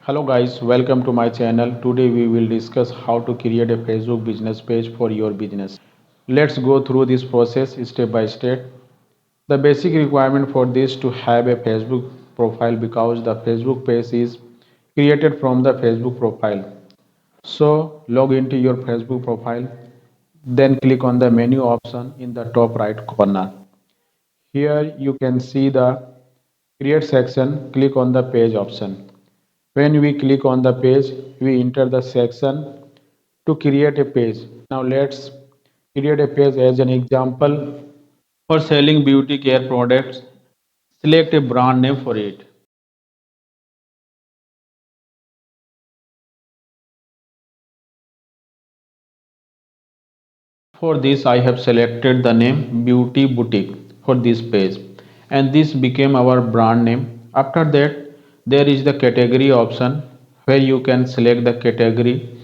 Hello guys, welcome to my channel. Today we will discuss how to create a Facebook business page for your business. Let's go through this process step by step. The basic requirement for this to have a Facebook profile because the Facebook page is created from the Facebook profile. So log into your Facebook profile, then click on the menu option in the top right corner. Here you can see the create section, click on the page option. When we click on the page, we enter the section to create a page. Now let's create a page as an example for selling beauty care products. Select a brand name for it. For this, I have selected the name Beauty Boutique for this page, and this became our brand name. After that, there is the category option where you can select the category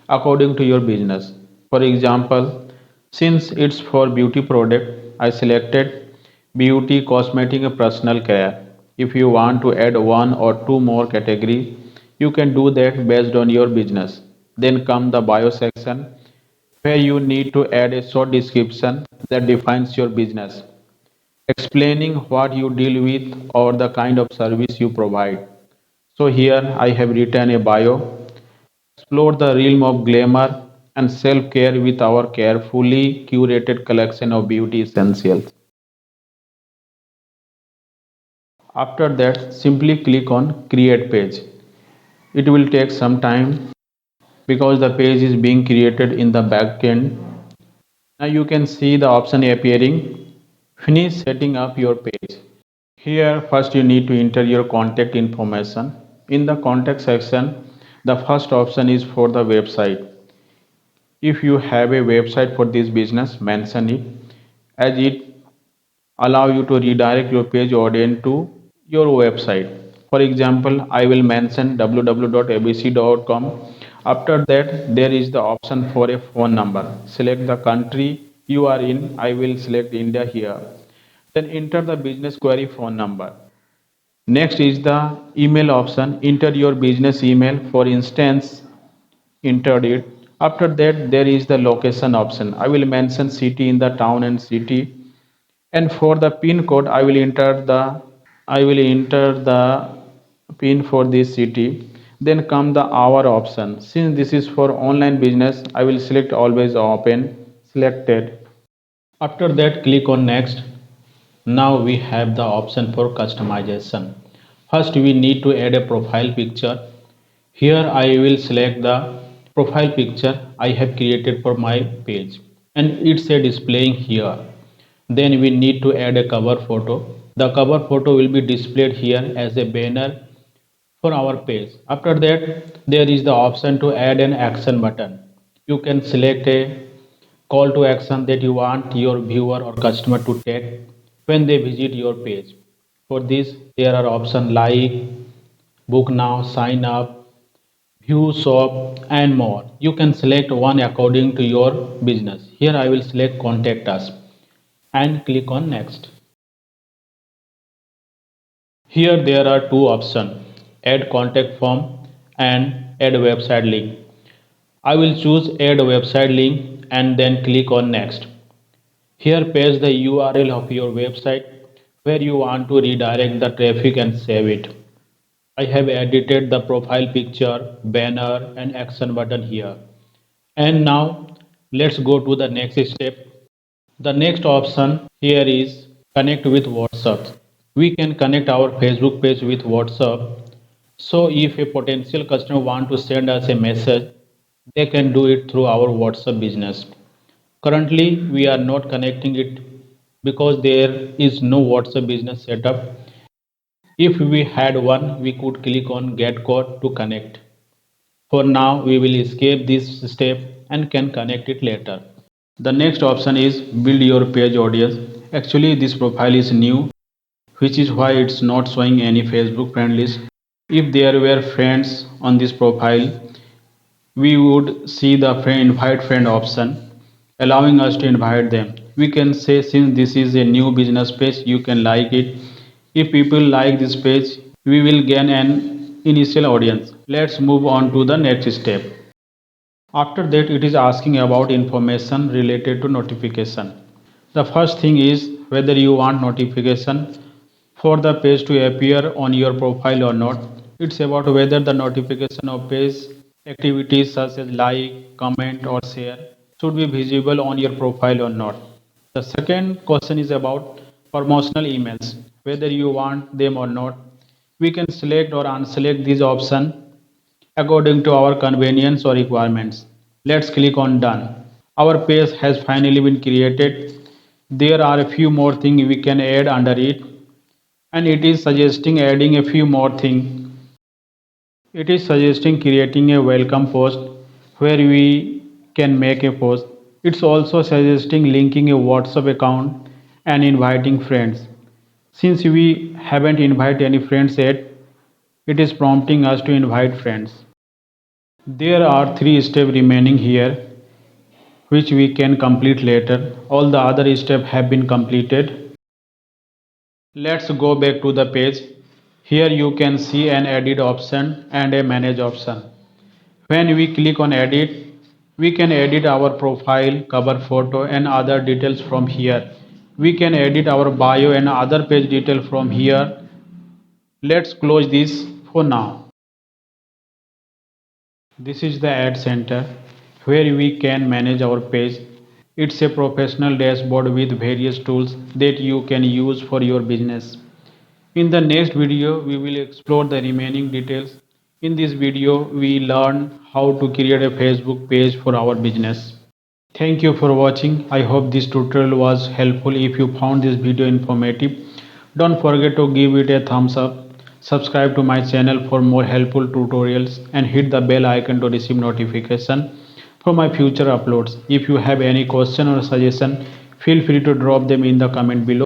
according to your business. For example, since it's for beauty product, I selected beauty, cosmetic, and personal care. If you want to add one or two more category, you can do that based on your business. Then come the bio section where you need to add a short description that defines your business, explaining what you deal with or the kind of service you provide. So here I have written a bio. Explore the realm of glamour and self-care with our carefully curated collection of beauty essentials. After that, simply click on create page. It will take some time because the page is being created in the back end. Now you can see the option appearing. Finish setting up your page. Here first you need to enter your contact information. In the contact section, the first option is for the website. If you have a website for this business, mention it as it allow you to redirect your page audience to your website. For example, I will mention www.abc.com. After that, there is the option for a phone number. Select the country you are in. I will select India here. Then enter the business query phone number. Next is the email option. Enter your business email. For instance, entered it. After that, there is the location option. I will mention city in the town and city. And for the pin code, I will enter the pin for this city. Then come the hour option. Since this is for online business, I will select always open. Selected. After that, click on next. Now we have the option for customization. First, we need to add a profile picture. Here I will select the profile picture I have created for my page and it's a displaying here. Then we need to add a cover photo. The cover photo will be displayed here as a banner for our page. After that, there is the option to add an action button. You can select a call to action that you want your viewer or customer to take when they visit your page. For this, there are options like book now, sign up, view shop and more. You can select one according to your business. Here I will select contact us and click on next. Here there are two options, add contact form and add website link. I will choose add website link and then click on next. Here paste the URL of your website where you want to redirect the traffic and save it. I have edited the profile picture, banner and action button here. And now let's go to the next step. The next option here is connect with WhatsApp. We can connect our Facebook page with WhatsApp. So if a potential customer want to send us a message, they can do it through our WhatsApp business. Currently, we are not connecting it because there is no WhatsApp business setup. If we had one, we could click on get code to connect. For now, we will escape this step and can connect it later. The next option is build your page audience. Actually, this profile is new, which is why it's not showing any Facebook friend list. If there were friends on this profile, we would see the invite friend option, allowing us to invite them. We can say since this is a new business page, you can like it. If people like this page, we will gain an initial audience. Let's move on to the next step. After that, it is asking about information related to notification. The first thing is whether you want notification for the page to appear on your profile or not. It's about whether the notification of page activities such as like, comment, or share should be visible on your profile or not. The second question is about promotional emails, whether you want them or not. We can select or unselect these options according to our convenience or requirements. Let's click on done. Our page has finally been created. There are a few more things we can add under it, and it is suggesting adding a few more things. It is suggesting creating a welcome post where we can make a post. It's also suggesting linking a WhatsApp account and inviting friends. Since we haven't invited any friends yet, it is prompting us to invite friends. There are three steps remaining here which we can complete later. All the other steps have been completed. Let's go back to the page. Here you can see an edit option and a manage option. When we click on edit, we can edit our profile, cover photo and other details from here. We can edit our bio and other page detail from here. Let's close this for now. This is the ad center where we can manage our page. It's a professional dashboard with various tools that you can use for your business. In the next video, we will explore the remaining details. In this video, we learn how to create a Facebook page for our business. Thank you for watching. I hope this tutorial was helpful. If you found this video informative, don't forget to give it a thumbs up. Subscribe to my channel for more helpful tutorials and hit the bell icon to receive notification for my future uploads. If you have any question or suggestion, feel free to drop them in the comment below.